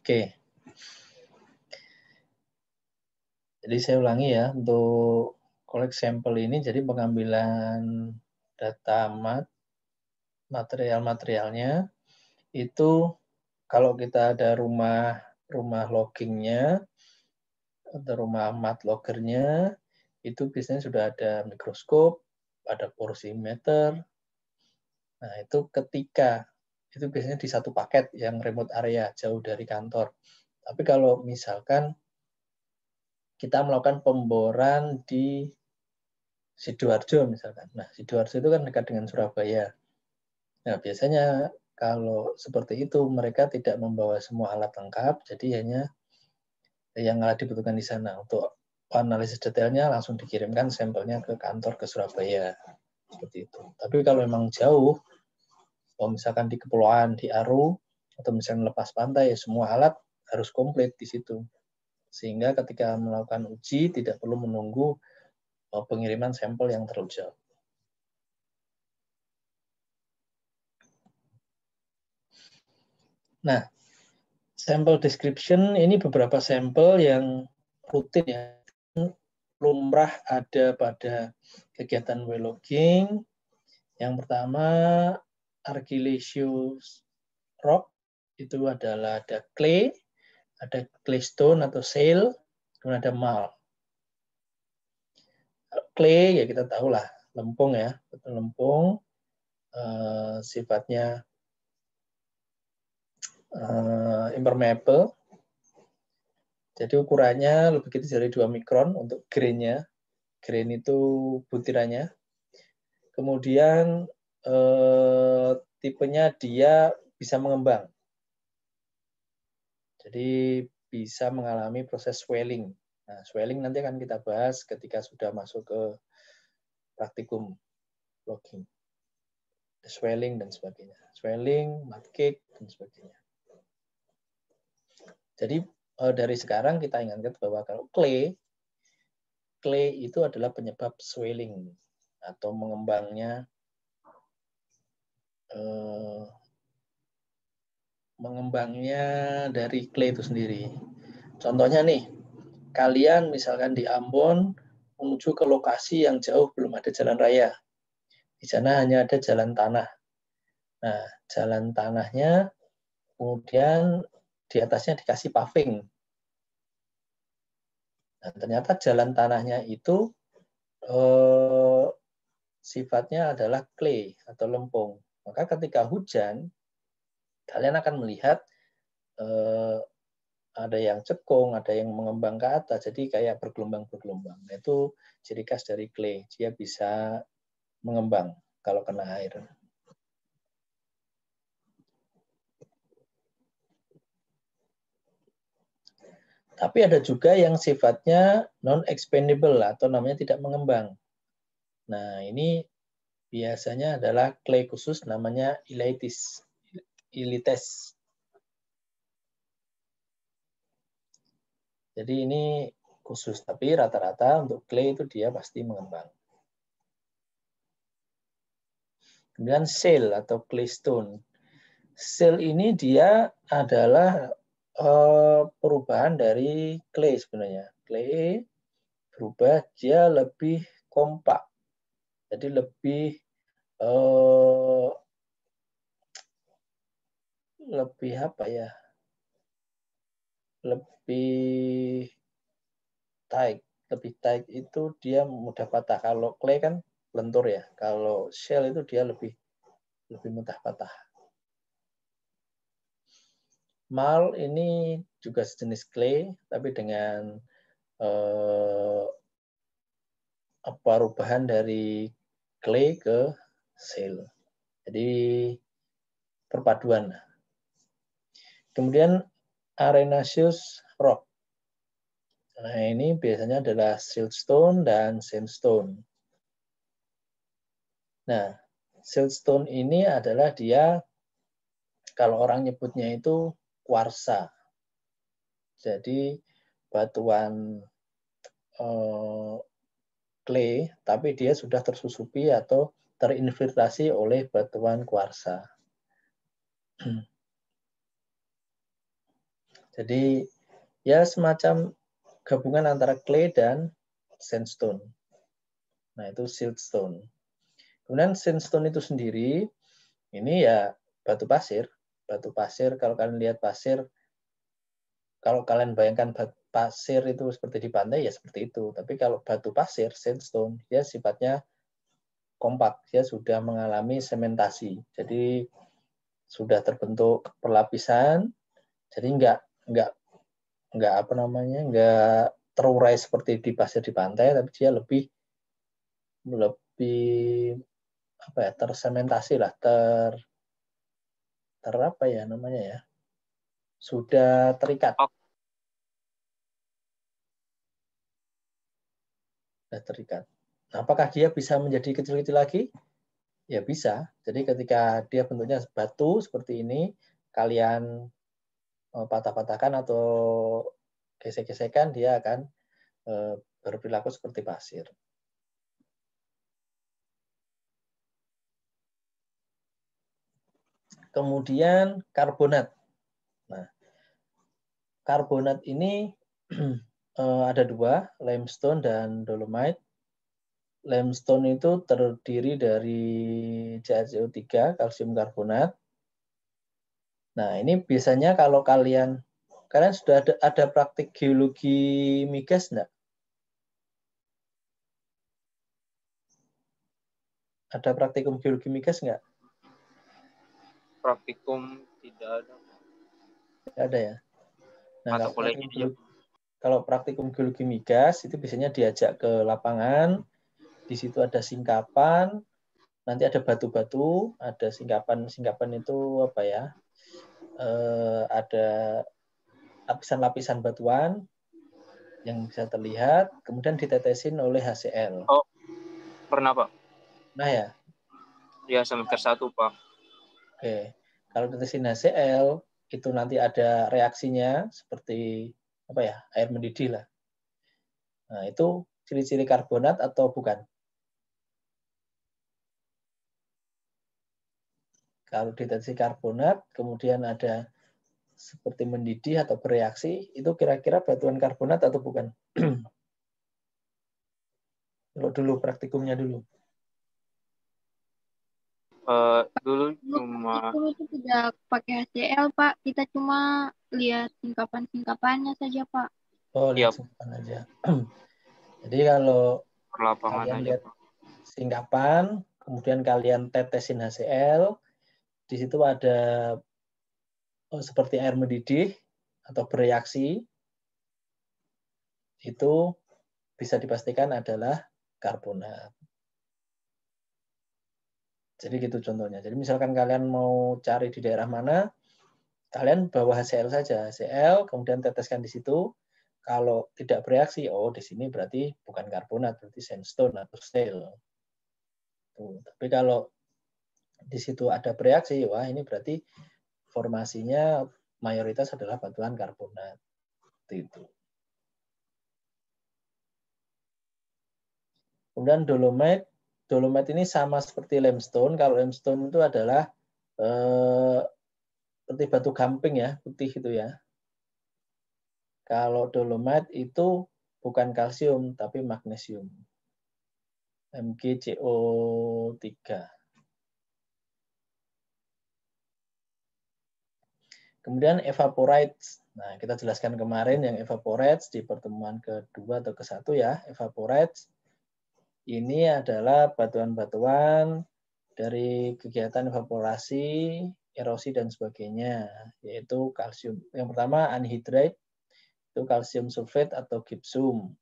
Oke. Jadi saya ulangi ya, untuk collect sampel ini jadi pengambilan data material-materialnya itu kalau kita ada rumah loggingnya atau rumah mat loggernya itu biasanya sudah ada mikroskop, ada porsimeter. Nah, itu ketika itu biasanya di satu paket yang remote area jauh dari kantor. Tapi kalau misalkan kita melakukan pemboran di Sidoarjo misalkan. Nah, Sidoarjo itu kan dekat dengan Surabaya. Nah, biasanya kalau seperti itu mereka tidak membawa semua alat lengkap, jadi hanya yang alat dibutuhkan di sana. Untuk analisis detailnya langsung dikirimkan sampelnya ke kantor ke Surabaya. Seperti itu. Tapi kalau memang jauh, kalau misalkan di kepulauan, di Aru, atau misalnya lepas pantai, ya semua alat harus komplit di situ. Sehingga ketika melakukan uji tidak perlu menunggu pengiriman sampel yang terlalu jauh. Nah, sampel description ini beberapa sampel yang rutin ya, lumrah ada pada kegiatan well logging. Yang pertama, argillaceous rock, itu adalah ada clay stone atau shale, kemudian ada marl. Clay ya kita tahu lah, lempung ya, lempung, sifatnya impermeable. Jadi ukurannya lebih kecil dari 2 mikron untuk grainnya. Grain itu butirannya. Kemudian tipenya dia bisa mengembang. Jadi bisa mengalami proses swelling. Nah, swelling nanti akan kita bahas ketika sudah masuk ke praktikum logging. Swelling dan sebagainya. Swelling, mud cake, dan sebagainya. Jadi dari sekarang kita ingatkan bahwa kalau clay itu adalah penyebab swelling atau mengembangnya dari clay itu sendiri. Contohnya nih, kalian misalkan di Ambon menuju ke lokasi yang jauh belum ada jalan raya. Di sana hanya ada jalan tanah. Nah, jalan tanahnya kemudian di atasnya dikasih paving. Nah, ternyata jalan tanahnya itu sifatnya adalah clay atau lempung. Maka ketika hujan, kalian akan melihat ada yang cekung, ada yang mengembang ke atas, jadi kayak bergelombang-bergelombang. Nah, itu ciri khas dari clay, dia bisa mengembang kalau kena air. Tapi ada juga yang sifatnya non-expandable atau namanya tidak mengembang. Nah, ini biasanya adalah clay khusus namanya ilites. Jadi ini khusus, tapi rata-rata untuk clay itu dia pasti mengembang. Kemudian shale atau claystone. Shale ini dia adalah perubahan dari clay sebenarnya. Clay berubah, dia lebih kompak. Jadi lebih apa ya? Lebih tight. Lebih tight itu dia mudah patah. Kalau clay kan lentur ya. Kalau shale itu dia lebih mudah patah. Marl ini juga sejenis clay, tapi dengan perubahan dari clay ke shale. Jadi perpaduan. Kemudian arenaceous rock. Nah, ini biasanya adalah siltstone dan sandstone. Nah, siltstone ini adalah dia, kalau orang nyebutnya itu kuarsa. Jadi batuan clay, tapi dia sudah tersusupi atau terinfiltrasi oleh batuan kuarsa. Jadi ya semacam gabungan antara clay dan sandstone. Nah, itu siltstone. Kemudian sandstone itu sendiri, ini ya batu pasir. Batu pasir, kalau kalian lihat pasir, kalau kalian bayangkan pasir itu seperti di pantai, ya seperti itu. Tapi kalau batu pasir, sandstone, ya sifatnya kompak, ya sudah mengalami sementasi. Jadi sudah terbentuk perlapisan, jadi nggak apa namanya, nggak terurai seperti di pasir di pantai, tapi dia lebih apa ya, tersementasi lah, ter apa ya namanya ya, sudah terikat. Sudah terikat. Nah, apakah dia bisa menjadi kecil-kecil lagi? Ya bisa. Jadi ketika dia bentuknya batu seperti ini, kalian patah-patahkan atau gesek-gesekan, dia akan berperilaku seperti pasir. Kemudian karbonat. Nah, karbonat ini ada dua, limestone dan dolomite. Limestone itu terdiri dari CaCO3, kalsium karbonat. Nah, ini biasanya kalau kalian sudah ada praktik geologi migas enggak? Ada praktikum geologi migas enggak? Praktikum tidak ada. Tidak ada ya. Nah, kalau praktikum geologi migas itu biasanya diajak ke lapangan, di situ ada singkapan, nanti ada batu-batu, ada singkapan itu apa ya? Ada lapisan-lapisan batuan yang bisa terlihat, kemudian ditetesin oleh HCl. Oh, pernah Pak? Nah ya. Ya semester 1 Pak. Oke, kalau ditetesin HCl itu nanti ada reaksinya seperti apa ya, air mendidih lah. Nah itu ciri-ciri karbonat atau bukan? Kalau deteksi karbonat, kemudian ada seperti mendidih atau bereaksi, itu kira-kira batuan karbonat atau bukan? Kalau dulu praktikumnya dulu. Dulu cuma itu tidak pakai HCl Pak, kita cuma lihat singkapan-singkapannya saja Pak. Oh, lihat singkapan aja. Jadi kalau kalian lihat singkapan, kemudian kalian tetesin HCl, di situ ada seperti air mendidih atau bereaksi, itu bisa dipastikan adalah karbonat. Jadi gitu contohnya. Jadi misalkan kalian mau cari di daerah mana, kalian bawa HCl saja. HCl, kemudian teteskan di situ. Kalau tidak bereaksi, oh di sini berarti bukan karbonat, berarti sandstone atau shale. Tapi kalau di situ ada bereaksi, wah ini berarti formasinya mayoritas adalah batuan karbonat. Itu. Kemudian dolomite. Dolomite ini sama seperti limestone. Kalau limestone itu adalah seperti batu gamping ya, putih itu ya. Kalau dolomite itu bukan kalsium, tapi magnesium. MgCO3. Kemudian evaporites. Nah, kita jelaskan kemarin yang evaporites di pertemuan kedua atau ke-1 ya. Evaporites ini adalah batuan-batuan dari kegiatan evaporasi, erosi, dan sebagainya, yaitu kalsium. Yang pertama, anhidrite, itu kalsium sulfat atau gypsum.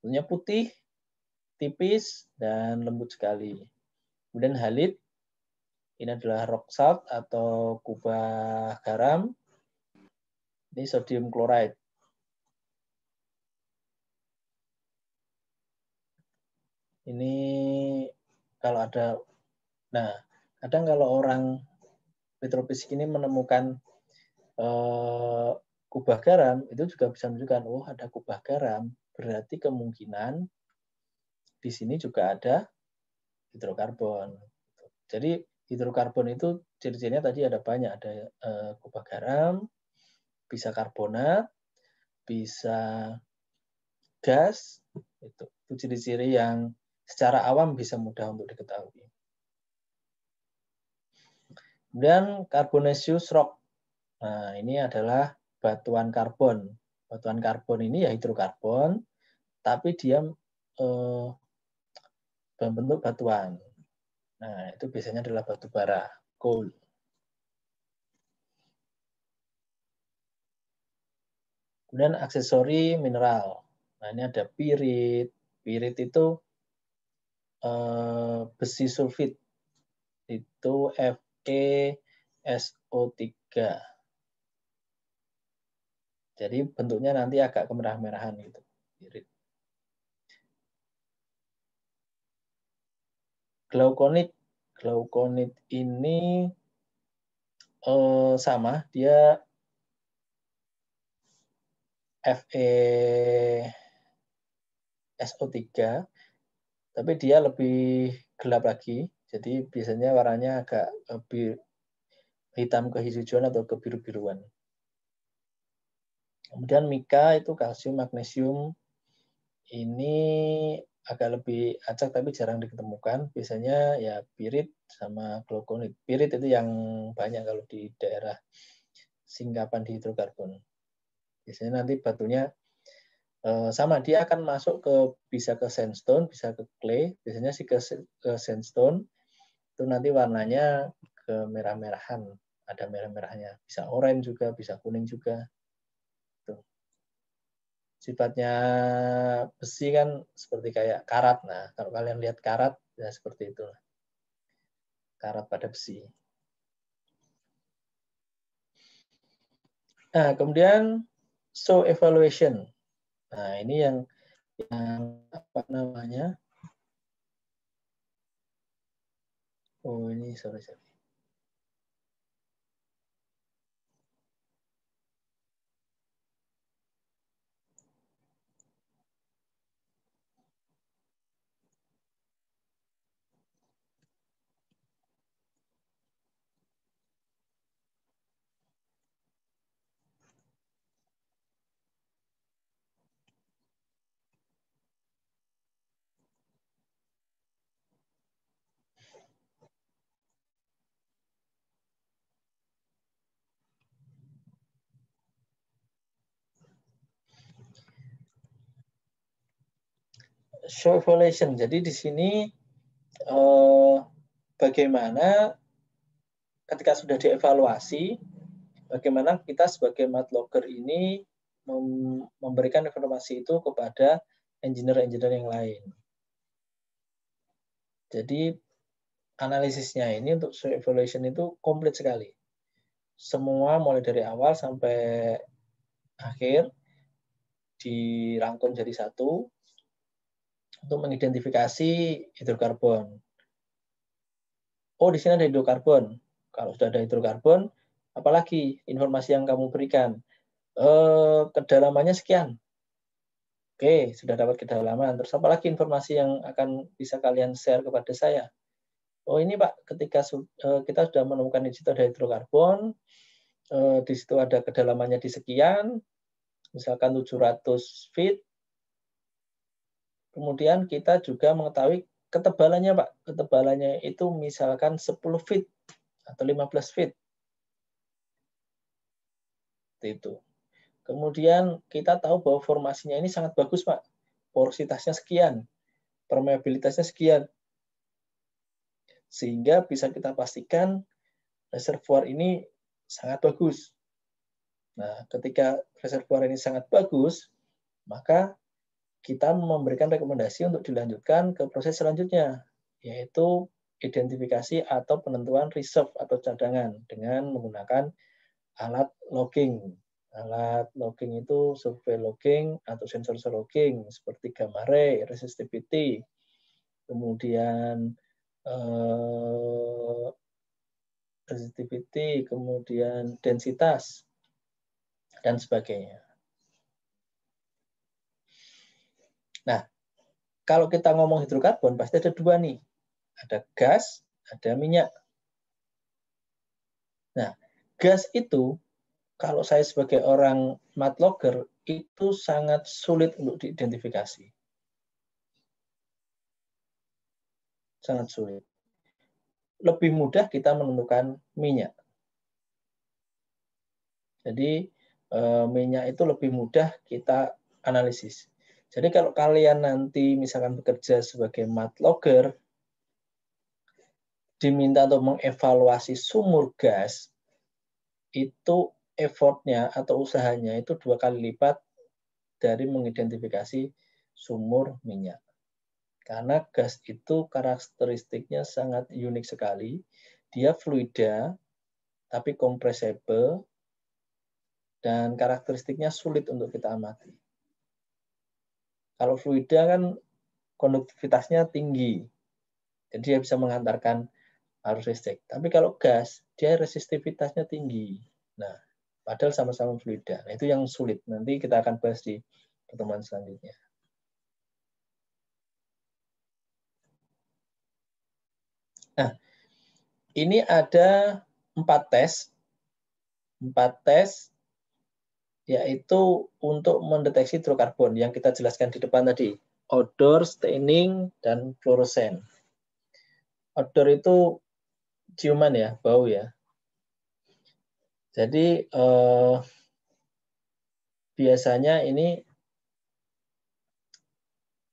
Bentuknya putih, tipis, dan lembut sekali. Kemudian halit, ini adalah rock salt atau kubah garam. Ini sodium chloride. Ini kalau ada, nah kadang kalau orang petrofisik ini menemukan kubah garam, itu juga bisa menunjukkan, oh ada kubah garam, berarti kemungkinan di sini juga ada hidrokarbon. Jadi hidrokarbon itu ciri-cirinya tadi ada banyak, ada kubah garam, bisa karbonat, bisa gas, itu ciri-ciri yang secara awam bisa mudah untuk diketahui. Kemudian carbonaceous rock. Nah, ini adalah batuan karbon. Batuan karbon ini ya hidrokarbon, tapi dia berbentuk batuan. Nah, itu biasanya adalah batu bara, coal. Kemudian aksesori mineral. Nah, ini ada pirit. Pirit itu besi sulfit. Itu FeSO3. Jadi bentuknya nanti agak kemerah-merahan gitu. Pirit. Glaukonit. Glaukonit ini sama, dia FeSO3, tapi dia lebih gelap lagi. Jadi biasanya warnanya agak lebih hitam kehijauan atau kebiru-biruan. Kemudian mika itu kalsium, magnesium. Ini agak lebih acak tapi jarang ditemukan. Biasanya ya pirit sama glaukonit. Pirit itu yang banyak kalau di daerah singkapan di hidrokarbon. Biasanya nanti batunya sama, dia akan masuk ke bisa ke sandstone, bisa ke clay. Biasanya sih ke sandstone itu nanti warnanya ke merah-merahan, ada merah-merahnya. Bisa oranye juga, bisa kuning juga. Tuh. Sifatnya besi kan seperti kayak karat. Nah, kalau kalian lihat karat ya seperti itu. Karat pada besi. Nah, kemudian show evaluation. Nah, ini yang apa namanya? Oh, ini sorry. Show evaluation. Jadi di sini bagaimana ketika sudah dievaluasi, bagaimana kita sebagai mat logger ini memberikan informasi itu kepada engineer-engineer yang lain. Jadi analisisnya ini untuk show evaluation itu komplit sekali. Semua mulai dari awal sampai akhir dirangkum jadi satu untuk mengidentifikasi hidrokarbon. Oh, di sini ada hidrokarbon. Kalau sudah ada hidrokarbon, apalagi informasi yang kamu berikan? Kedalamannya sekian. Oke, sudah dapat kedalaman. Terus apalagi informasi yang akan bisa kalian share kepada saya? Oh, ini Pak, ketika kita sudah menemukan di situ ada hidrokarbon, di situ ada kedalamannya di sekian, misalkan 700 feet. Kemudian kita juga mengetahui ketebalannya, Pak. Ketebalannya itu misalkan 10 feet atau 15 feet. Itu. Kemudian kita tahu bahwa formasinya ini sangat bagus, Pak. Porositasnya sekian, permeabilitasnya sekian. Sehingga bisa kita pastikan reservoir ini sangat bagus. Nah, ketika reservoir ini sangat bagus, maka kita memberikan rekomendasi untuk dilanjutkan ke proses selanjutnya, yaitu identifikasi atau penentuan reserve atau cadangan dengan menggunakan alat logging. Alat logging itu survey logging atau sensor logging seperti gamma ray, resistivity, kemudian resistivity, kemudian densitas, dan sebagainya. Nah, kalau kita ngomong hidrokarbon, pasti ada dua nih. Ada gas, ada minyak. Nah, gas itu kalau saya sebagai orang math logger itu sangat sulit untuk diidentifikasi. Sangat sulit. Lebih mudah kita menentukan minyak. Jadi minyak itu lebih mudah kita analisis. Jadi kalau kalian nanti misalkan bekerja sebagai math logger, diminta untuk mengevaluasi sumur gas, itu effortnya atau usahanya itu 2 kali lipat dari mengidentifikasi sumur minyak. Karena gas itu karakteristiknya sangat unik sekali. Dia fluida, tapi compressible, dan karakteristiknya sulit untuk kita amati. Kalau fluida kan konduktivitasnya tinggi, jadi dia bisa mengantarkan arus listrik. Tapi kalau gas, dia resistivitasnya tinggi. Nah, padahal sama-sama fluida. Nah, itu yang sulit. Nanti kita akan bahas di pertemuan selanjutnya. Nah, ini ada 4 tes. 4 tes yaitu untuk mendeteksi hidrokarbon yang kita jelaskan di depan tadi. Odor, staining, dan fluoresan. Odor itu ciuman ya, bau ya. Jadi biasanya ini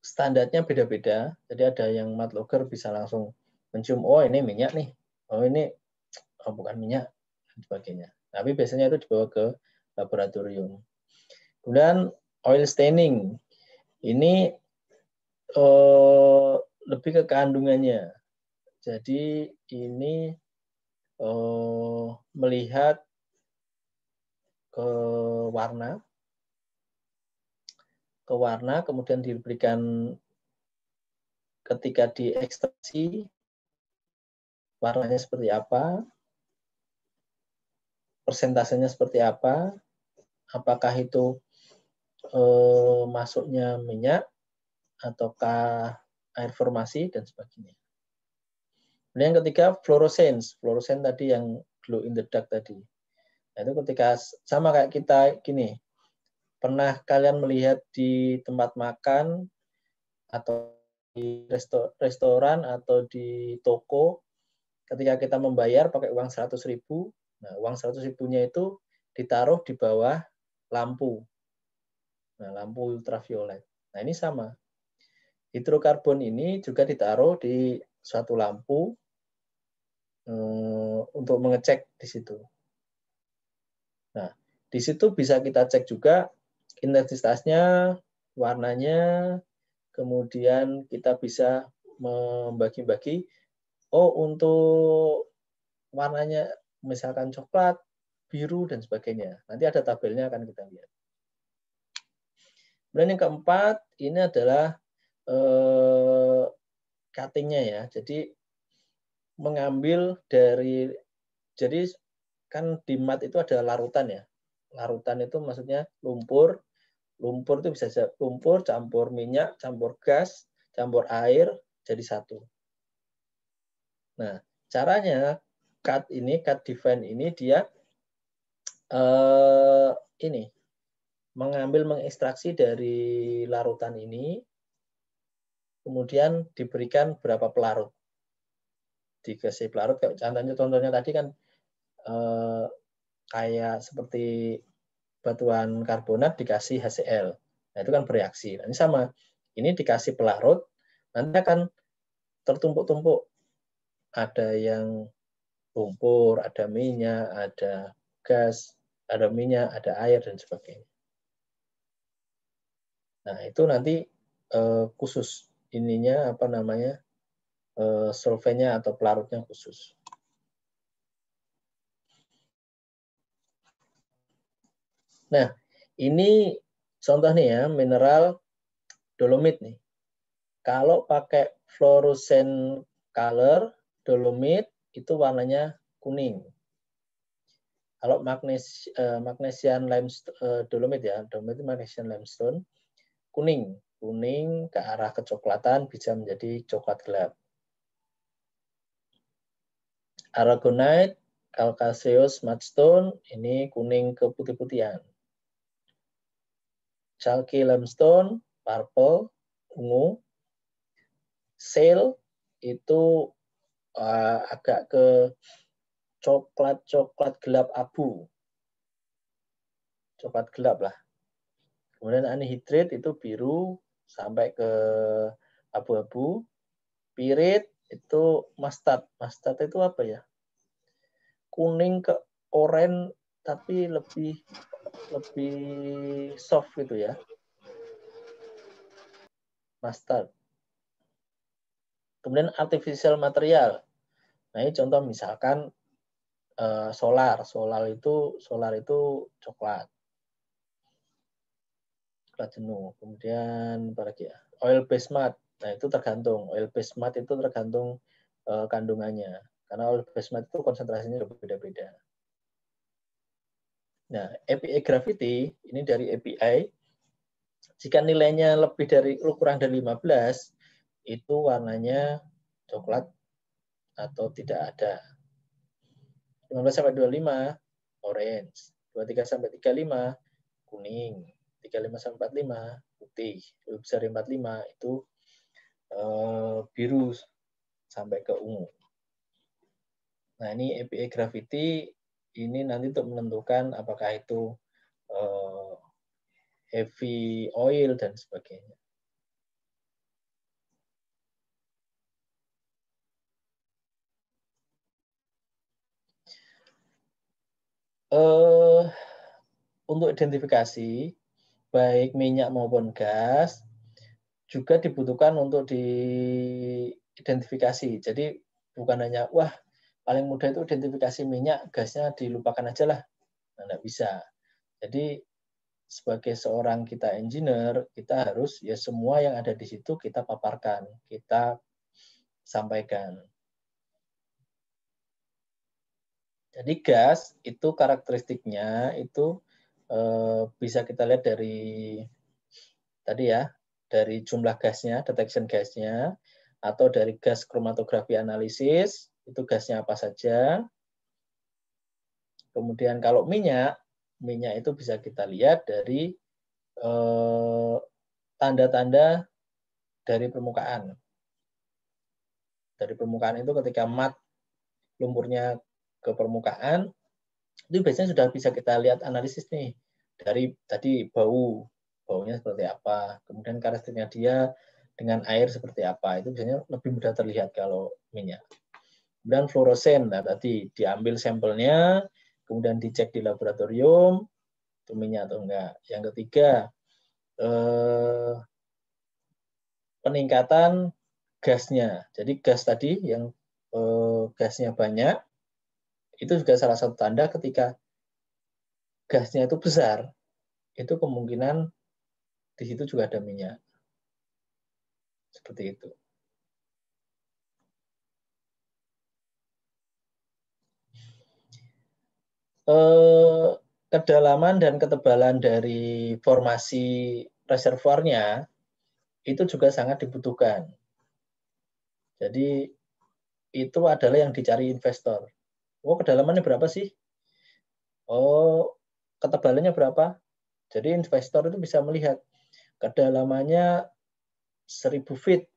standarnya beda-beda. Jadi ada yang math logger bisa langsung mencium, oh ini minyak nih, oh ini bukan minyak, dan sebagainya. Tapi biasanya itu dibawa ke laboratorium. Kemudian oil staining, ini lebih ke kandungannya. Jadi ini melihat ke warna, kemudian diberikan ketika diekstraksi warnanya seperti apa, persentasenya seperti apa, apakah itu masuknya minyak ataukah air formasi dan sebagainya. Kemudian yang ketiga fluorescence. Fluorescence tadi yang glow in the dark tadi. Nah, itu ketika sama kayak kita gini. Pernah kalian melihat di tempat makan atau di restoran atau di toko ketika kita membayar pakai uang 100.000, nah uang 100.000-nya itu ditaruh di bawah lampu. Nah, lampu ultraviolet. Nah, ini sama. Hidrokarbon ini juga ditaruh di suatu lampu untuk mengecek di situ. Nah, di situ bisa kita cek juga intensitasnya, warnanya, kemudian kita bisa membagi-bagi, oh untuk warnanya misalkan coklat, biru, dan sebagainya. Nanti ada tabelnya akan kita lihat. Kemudian yang keempat, ini adalah cutting-nya ya. Jadi mengambil dari, jadi kan di mat itu ada larutan ya. Larutan itu maksudnya lumpur. Lumpur itu bisa lumpur campur minyak, campur gas, campur air jadi satu. Nah, caranya cut define ini dia ini mengekstraksi dari larutan ini, kemudian diberikan berapa pelarut. Dikasih pelarut, contohnya tadi kan kayak seperti batuan karbonat dikasih HCl. Nah, itu kan bereaksi. Nah, ini sama. Ini dikasih pelarut, nanti akan tertumpuk-tumpuk. Ada yang lumpur, ada minyak, ada gas, ada minyak, ada air, dan sebagainya. Nah, itu nanti khusus. Ininya apa namanya, solvennya atau pelarutnya khusus. Nah, ini contoh nih ya, mineral dolomit nih. Kalau pakai fluorescent color, dolomit itu warnanya kuning. Kalau magnesian limestone, dolomit ya, dolomit itu magnesian limestone, kuning. Kuning ke arah kecoklatan bisa menjadi coklat gelap. Aragonite Calcareous mudstone ini kuning ke putih-putihan. Chalky limestone purple ungu. Shale itu agak ke coklat gelap abu. Coklat gelap lah. Kemudian anhydrite itu biru sampai ke abu-abu. Pirit itu mustard. Mustard itu apa ya? Kuning ke oranye tapi lebih soft gitu ya. Mustard. Kemudian artificial material. Nah, ini contoh misalkan solar. Solar itu coklat jenuh. Kemudian apa lagi ya? Oil based mud. Nah, itu tergantung. Oil based mud itu tergantung kandungannya. Karena oil based mud itu konsentrasinya berbeda-beda. Nah, API gravity ini dari API. Jika nilainya kurang dari 15, itu warnanya coklat atau tidak ada. 15 sampai 25 orange, 23 sampai 35 kuning, 35 sampai 45 putih, lebih besar 45 itu biru sampai ke ungu. Nah, ini API gravity ini nanti untuk menentukan apakah itu heavy oil dan sebagainya. Untuk identifikasi baik minyak maupun gas juga dibutuhkan untuk diidentifikasi. Jadi bukan hanya wah paling mudah itu identifikasi minyak, gasnya dilupakan aja lah. Nah, nggak bisa. Jadi sebagai seorang kita engineer, kita harus ya semua yang ada di situ kita paparkan, kita sampaikan. Jadi gas itu karakteristiknya itu bisa kita lihat dari tadi ya, dari jumlah gasnya, detection gasnya, atau dari gas kromatografi analisis, itu gasnya apa saja. Kemudian kalau minyak itu bisa kita lihat dari tanda-tanda dari permukaan. Dari permukaan itu ketika lumpurnya ke permukaan, itu biasanya sudah bisa kita lihat analisis nih. Dari tadi baunya seperti apa, kemudian karakteristiknya dia dengan air seperti apa, itu biasanya lebih mudah terlihat kalau minyak. Kemudian fluoresen, nah tadi diambil sampelnya, kemudian dicek di laboratorium, itu minyak atau enggak. Yang ketiga, peningkatan gasnya. Jadi gas tadi yang gasnya banyak, itu juga salah satu tanda ketika gasnya itu besar, itu kemungkinan di situ juga ada minyak. Seperti itu. Kedalaman dan ketebalan dari formasi reservoirnya itu juga sangat dibutuhkan. Jadi itu adalah yang dicari investor. Oh, kedalamannya berapa sih? Oh, ketebalannya berapa? Jadi investor itu bisa melihat kedalamannya 1000 feet.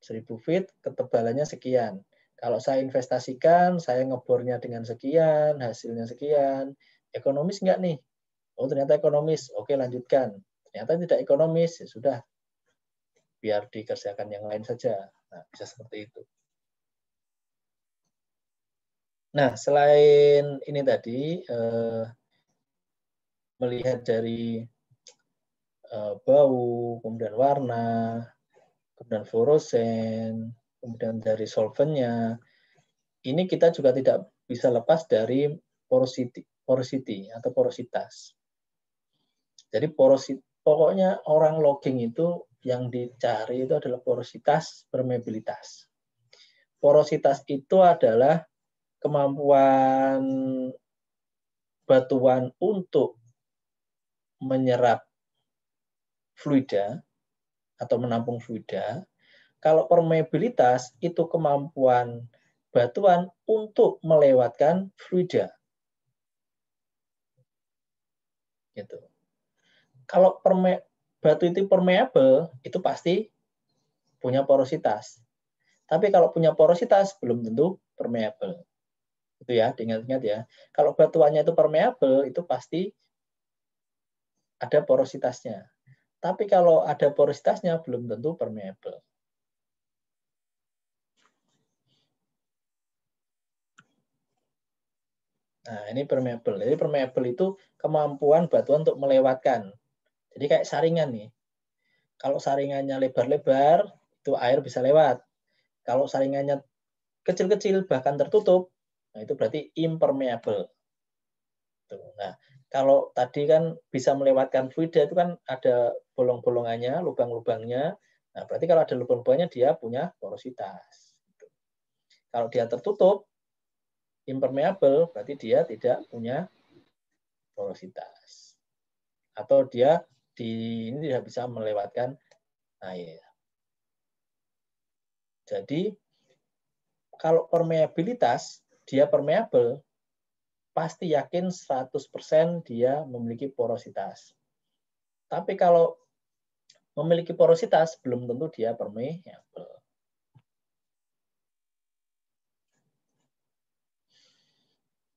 1000 feet, ketebalannya sekian. Kalau saya investasikan, saya ngebornya dengan sekian, hasilnya sekian. Ekonomis nggak nih? Oh, ternyata ekonomis. Oke, lanjutkan. Ternyata tidak ekonomis, ya sudah. Biar dikerjakan yang lain saja. Nah, bisa seperti itu. Nah, selain ini tadi, melihat dari bau, kemudian warna, kemudian fluoresen, kemudian dari solvennya, ini kita juga tidak bisa lepas dari porosity atau porositas. Jadi pokoknya orang logging itu yang dicari itu adalah porositas, permeabilitas. Porositas itu adalah kemampuan batuan untuk menyerap fluida atau menampung fluida. Kalau permeabilitas itu kemampuan batuan untuk melewatkan fluida. Gitu. Kalau batu itu permeable, itu pasti punya porositas. Tapi kalau punya porositas, belum tentu permeable. Itu ya, diingat-ingat ya. Kalau batuannya itu permeable, itu pasti ada porositasnya. Tapi kalau ada porositasnya, belum tentu permeable. Nah, ini permeable. Jadi permeable itu kemampuan batuan untuk melewatkan. Jadi kayak saringan nih. Kalau saringannya lebar-lebar, itu air bisa lewat. Kalau saringannya kecil-kecil, bahkan tertutup, nah itu berarti impermeable. Nah, kalau tadi kan bisa melewatkan fluida itu kan ada bolong-bolongannya, lubang-lubangnya. Nah, berarti kalau ada lubang-lubangnya dia punya porositas. Kalau dia tertutup, impermeable, berarti dia tidak punya porositas. Atau dia ini tidak bisa melewatkan air. Jadi, kalau permeabilitas, dia permeable, pasti yakin 100% dia memiliki porositas. Tapi kalau memiliki porositas, belum tentu dia permeable.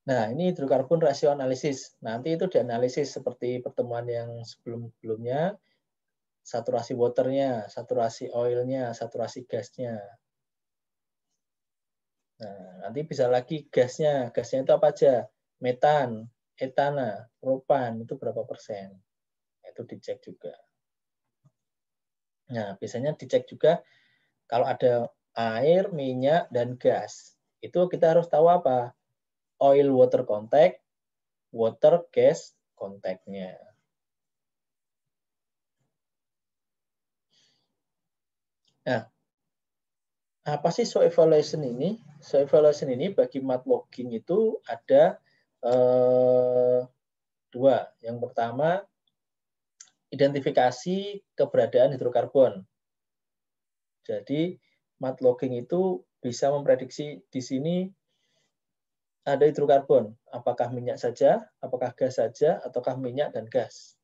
Nah, ini hidrokarbon rasio analisis. Nanti itu dianalisis seperti pertemuan yang sebelum-sebelumnya, saturasi waternya, saturasi oilnya, saturasi gasnya. Nah, nanti bisa lagi gasnya. Gasnya itu apa aja? Metan, etana, propan, itu berapa persen? Itu dicek juga. Nah, biasanya dicek juga kalau ada air, minyak, dan gas. Itu kita harus tahu apa? Oil water contact, water gas contact-nya. Nah, apa sih soil evaluation ini? Soil evaluation ini bagi mud logging itu ada dua. Yang pertama, identifikasi keberadaan hidrokarbon. Jadi, mud logging itu bisa memprediksi di sini ada hidrokarbon. Apakah minyak saja, apakah gas saja, ataukah minyak dan gas.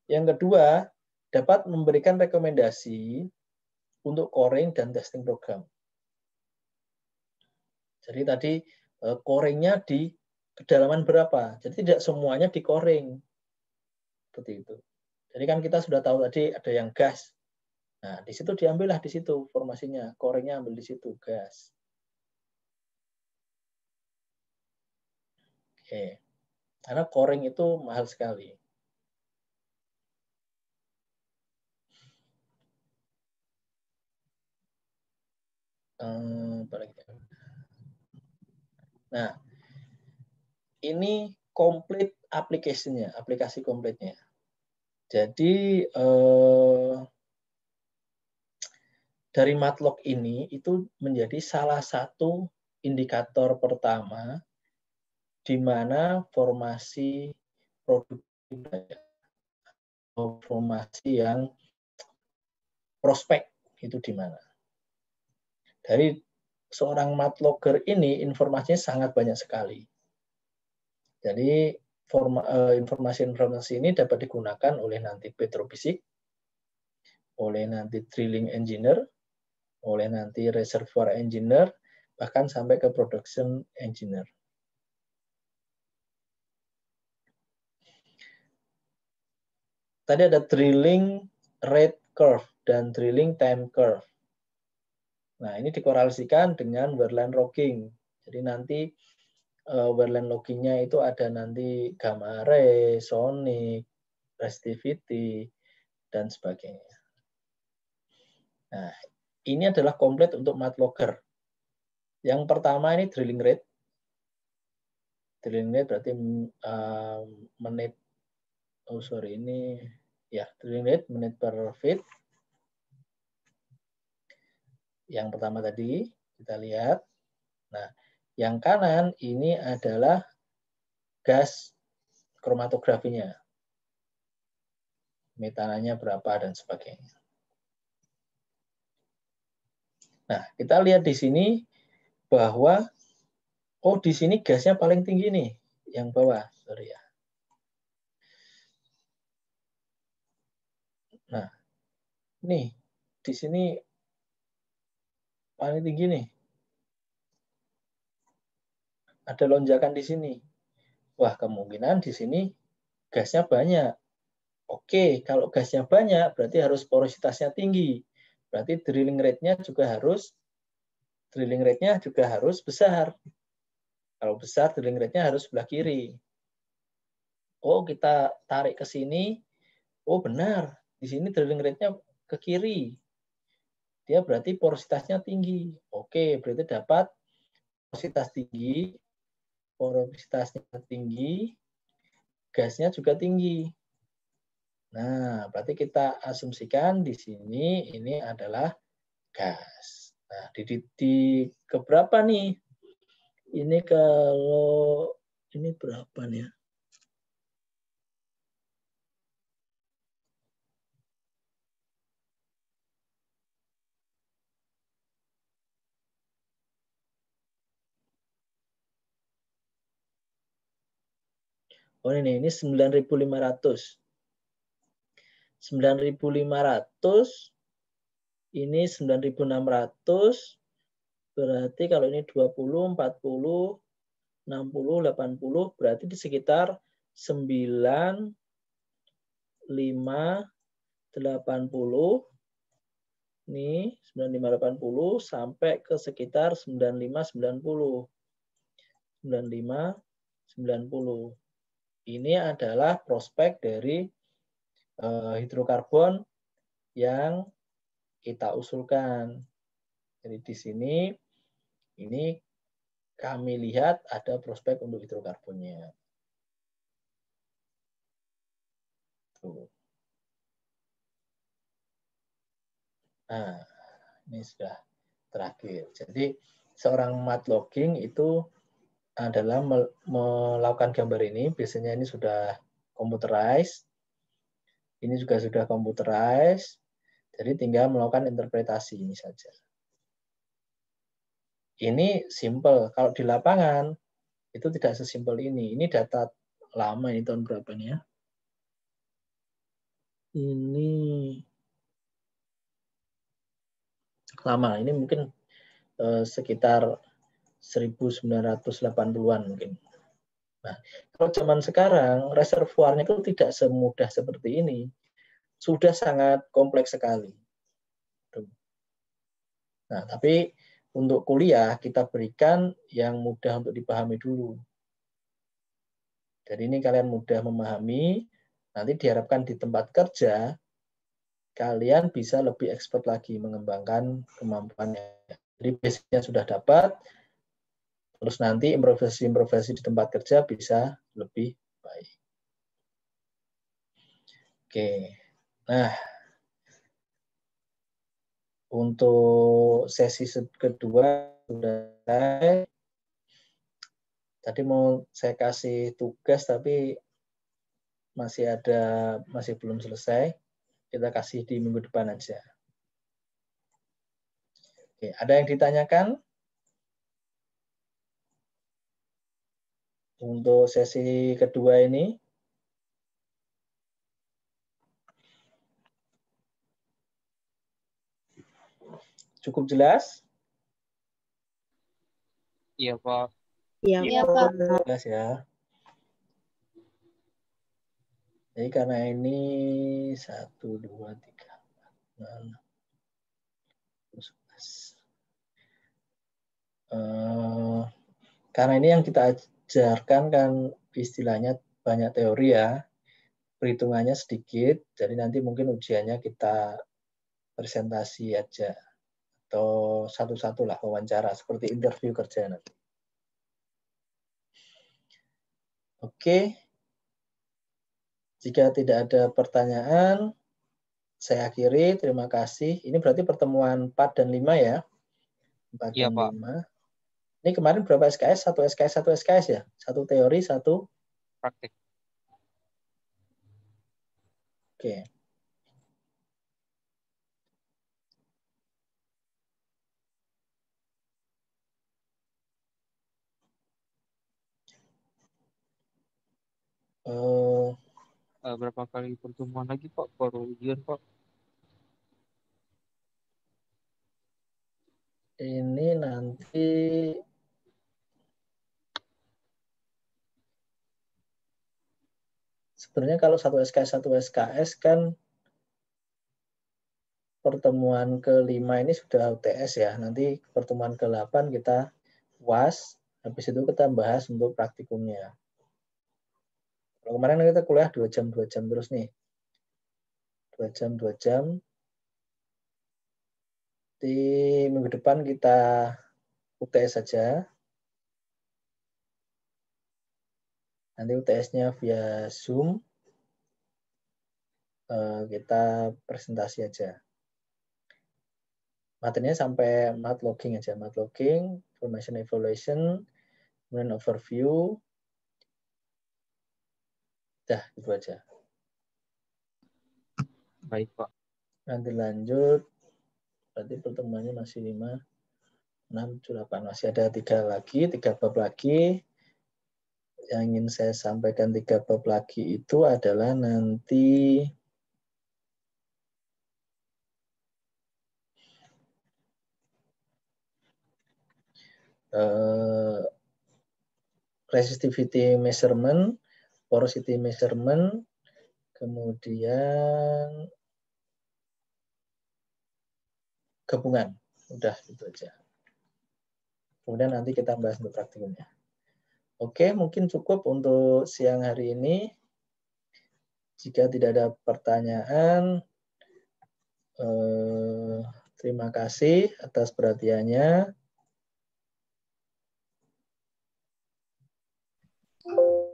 Yang kedua, dapat memberikan rekomendasi untuk coring dan testing program. Jadi tadi coringnya di kedalaman berapa. Jadi tidak semuanya di coring. Seperti itu. Jadi kan kita sudah tahu tadi ada yang gas. Nah, di situ diambillah di situ formasinya. Coringnya ambil di situ, gas. Oke. Karena coring itu mahal sekali. Nah, ini complete application-nya, aplikasi komplitnya. Jadi dari matlog ini itu menjadi salah satu indikator pertama di mana formasi produktif, formasi yang prospek itu di mana. Dari seorang matlogger ini informasinya sangat banyak sekali. Jadi informasi-informasi ini dapat digunakan oleh nanti petrofisik, oleh nanti drilling engineer, oleh nanti reservoir engineer, bahkan sampai ke production engineer. Tadi ada drilling rate curve dan drilling time curve. Nah, ini dikorelasikan dengan wearline logging. Jadi nanti wearline loggingnya itu ada nanti gamma ray, sonic, resistivity, dan sebagainya. Nah, ini adalah komplit untuk matlogger. Yang pertama ini drilling rate. Drilling rate berarti menit. Oh sorry, ini ya drilling rate menit per feet. Yang pertama tadi kita lihat. Nah, yang kanan ini adalah gas kromatografinya. Metananya berapa dan sebagainya. Nah, kita lihat di sini bahwa oh di sini gasnya paling tinggi nih, yang bawah, sorry ya. Nah, nih di sini paling tinggi nih. Ada lonjakan di sini. Wah, kemungkinan di sini gasnya banyak. Oke, kalau gasnya banyak berarti harus porositasnya tinggi. Berarti drilling rate-nya juga harus besar. Kalau besar, drilling rate-nya harus sebelah kiri. Oh, kita tarik ke sini. Oh, benar. Di sini drilling rate-nya ke kiri. Dia berarti porositasnya tinggi. Oke, berarti dapat porositasnya tinggi, gasnya juga tinggi. Nah, berarti kita asumsikan di sini ini adalah gas. Nah, di keberapa nih? Ini kalau ini berapa nih ya? Oh ini 9.500. 9.500 ini 9.600 berarti kalau ini 20, 40, 60, 80 berarti di sekitar 9, 5, 80 ini 9580 sampai ke sekitar 9590. 9590. Ini adalah prospek dari hidrokarbon yang kita usulkan. Jadi di sini ini kami lihat ada prospek untuk hidrokarbonnya. Tuh. Nah, ini sudah terakhir. Jadi seorang mat logging itu adalah melakukan gambar ini. Biasanya ini sudah computerized. Ini juga sudah computerized. Jadi tinggal melakukan interpretasi ini saja. Ini simple. Kalau di lapangan itu tidak sesimpel ini. Ini data lama, ini tahun berapa nih ya? Ini lama. Ini mungkin sekitar 1980-an mungkin. Nah, kalau zaman sekarang reservoirnya itu tidak semudah seperti ini. Sudah sangat kompleks sekali. Nah, tapi untuk kuliah kita berikan yang mudah untuk dipahami dulu. Jadi ini kalian mudah memahami, nanti diharapkan di tempat kerja kalian bisa lebih expert lagi mengembangkan kemampuannya. Jadi basicnya sudah dapat, terus nanti improvisasi di tempat kerja bisa lebih baik. Oke, nah untuk sesi kedua sudah selesai. Tadi mau saya kasih tugas tapi masih belum selesai. Kita kasih di minggu depan aja. Oke, ada yang ditanyakan? Untuk sesi kedua ini. Cukup jelas? Iya, Pak. Iya, Pak. Jelas ya. Jadi karena ini 1, 2, 3, 4, 6, 11. Karena ini yang kita ajarkan kan istilahnya banyak teori ya, perhitungannya sedikit, jadi nanti mungkin ujiannya kita presentasi aja atau satu-satu lah wawancara seperti interview kerja nanti. Oke, jika tidak ada pertanyaan, saya akhiri. Terima kasih. Ini berarti pertemuan 4 dan 5 ya? 4 Iya, dan Pak. 5. Ini kemarin berapa SKS? 1 SKS, 1 SKS ya? 1 teori, 1 Praktik. Oke. Eh, Berapa kali pertemuan lagi Pak? Baru ujian Pak. ini nanti sebenarnya kalau satu SKS kan pertemuan ke-5 ini sudah UTS ya. Nanti pertemuan ke-8 kita UAS, habis itu kita bahas untuk praktikumnya. Kalau kemarin kita kuliah 2 jam terus nih. 2 jam. Di minggu depan kita UTS saja. Nanti UTS-nya via Zoom. Kita presentasi aja. Materinya sampai mat logging aja. Mat logging, information evaluation, kemudian overview. Dah, itu aja. Baik Pak. Nanti lanjut. Berarti pertemuannya masih 5, 6, 7, 8. Masih ada 3 bab lagi. Yang ingin saya sampaikan 3 bab lagi itu adalah nanti resistivity measurement, porosity measurement, kemudian gabungan. Udah, itu aja. Kemudian nanti kita bahas untuk praktikumnya. Oke, mungkin cukup untuk siang hari ini. Jika tidak ada pertanyaan, terima kasih atas perhatiannya.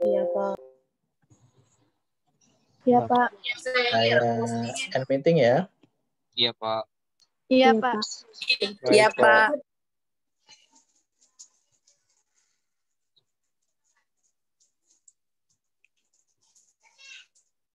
Iya, Pak. Iya, Pak. Saya end meeting ya. Iya Pak. Iya, Iya, Pak. Pak. Baik, Iya, Pak. Pak.